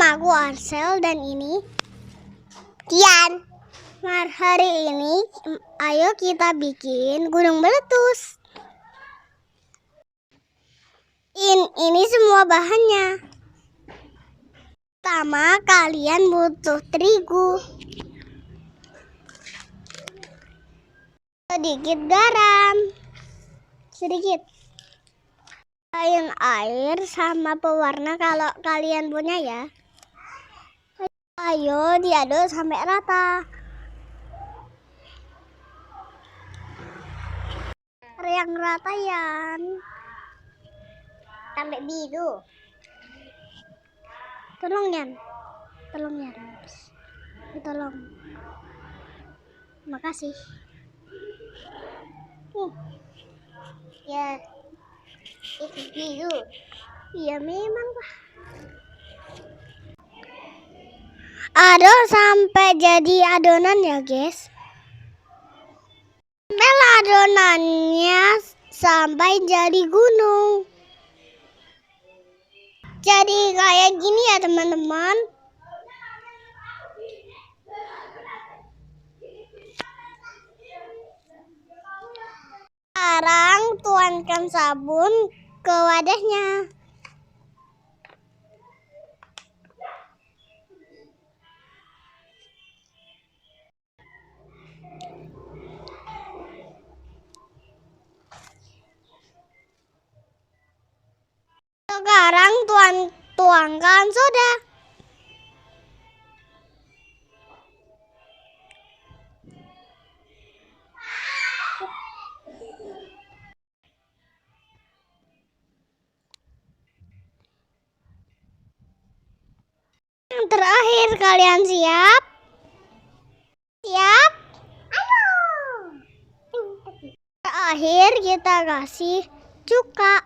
Nama aku Arsel dan ini Tian. Hari ini ayo kita bikin gunung meletus. Ini semua bahannya. Pertama, kalian butuh terigu, sedikit garam, sedikit air sama pewarna kalau kalian punya ya. Ayo diaduk sampai rata. Yang rata Yan, sampai biru. Tolong Yan, tolong. Makasih. Ya, itu biru. Iya memang Pak. Aduk sampai jadi adonan ya guys. Adonannya sampai jadi gunung. Jadi kayak gini ya teman-teman. Sekarang tuangkan sabun ke wadahnya. Sekarang tuangkan soda. Yang terakhir, kalian siap? Siap? Ayo. Terakhir kita kasih cuka.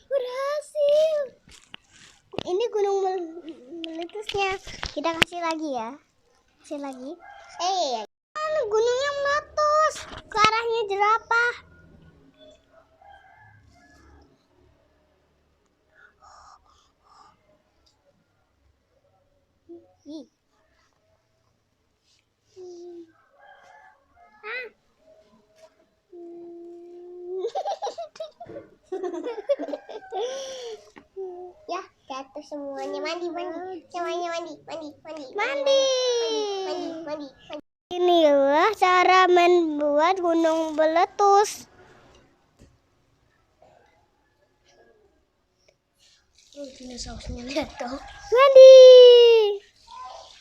Berhasil. Ini gunung meletusnya. Kita kasih lagi ya. Kasih lagi. Gunungnya meletus ke arahnya jerapah. Ya, jatuh semuanya. Mandi. Semuanya mandi. Inilah cara membuat gunung meletus. Dinosaurusnya lihat tuh.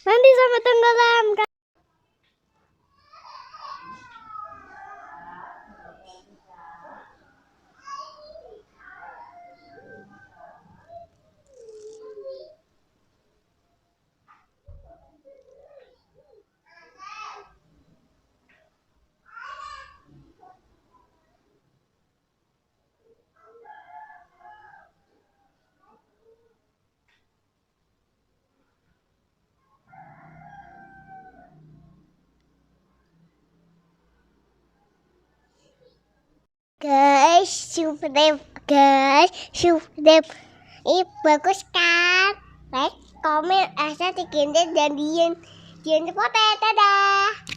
Mandi sama tenggelam. Guys, subscribe. Ini bagus kan? Like, komen, asal dikintin dan diin. Jangan lupa, dadah.